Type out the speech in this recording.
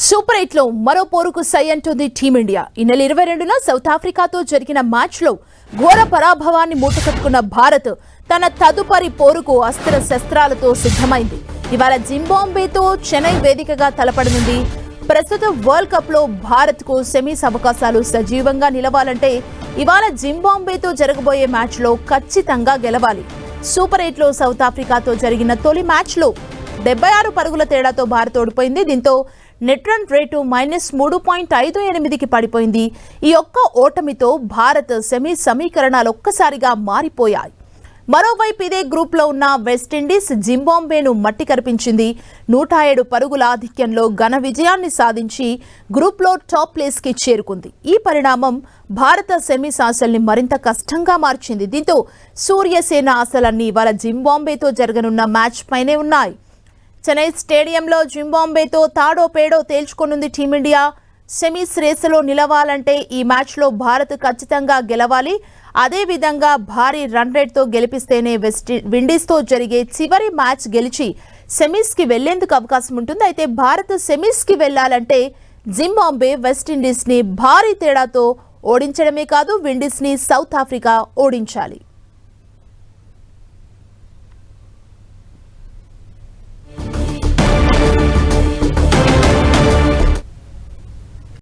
Super 8 లో మరో పోరుకు సై అంటుంది టీమిండియా. ఈ నెల 22న సౌత్ ఆఫ్రికాతో జరిగిన మ్యాచ్లో ఘోర పరాభవాన్ని మూటకట్టుకున్న భారత్ తన తదుపరి పోరుకు అస్త్ర శస్త్రాలతో సిద్ధమైంది. ఇవాళ జింబాబ్వేతో చెన్నై వేదికగా తలపడనుంది. ప్రస్తుత వరల్డ్ కప్ లో భారత్ కు సెమీస్ అవకాశాలు సజీవంగా నిలవాలంటే ఇవాళ జింబాబ్వేతో జరగబోయే మ్యాచ్ లో ఖచ్చితంగా గెలవాలి. సూపర్ 8 లో సౌత్ ఆఫ్రికాతో జరిగిన తొలి మ్యాచ్ లో 76 పరుగుల తేడాతో భారత్ ఓడిపోయింది. దీంతో నెట్ రన్ రేటు -3.58కి పడిపోయింది. ఈ ఒక్క ఓటమితో భారత్ సెమీ సమీకరణాలు ఒక్కసారిగా మారిపోయాయి. మరోవైపు ఇదే గ్రూప్ లో ఉన్న వెస్టిండీస్ జింబాబ్వేను మట్టి కరిపించింది. 107 పరుగుల ఆధిక్యంలో ఘన విజయాన్ని సాధించి గ్రూప్ లో టాప్ ప్లేస్ కి చేరుకుంది. ఈ పరిణామం భారత సెమీస్ ఆశల్ని మరింత కష్టంగా మార్చింది. దీంతో సూర్యసేన ఆశలన్నీ ఇవాళ జింబాబ్వేతో జరగనున్న మ్యాచ్ పైనే ఉన్నాయి. చెన్నై స్టేడియంలో జింబాబ్వేతో తాడో పేడో తేల్చుకోనుంది టీమిండియా. సెమీస్ రేసులో నిలవాలంటే ఈ మ్యాచ్లో భారత్ ఖచ్చితంగా గెలవాలి. అదేవిధంగా భారీ రన్ రేట్తో గెలిపిస్తేనే విండీస్తో జరిగే చివరి మ్యాచ్ గెలిచి సెమీస్కి వెళ్లేందుకు అవకాశం ఉంటుంది. అయితే భారత్ సెమీస్కి వెళ్లాలంటే జింబాబ్వే వెస్టిండీస్ని భారీ తేడాతో ఓడించడమే కాదు, విండీస్ని సౌత్ ఆఫ్రికా ఓడించాలి.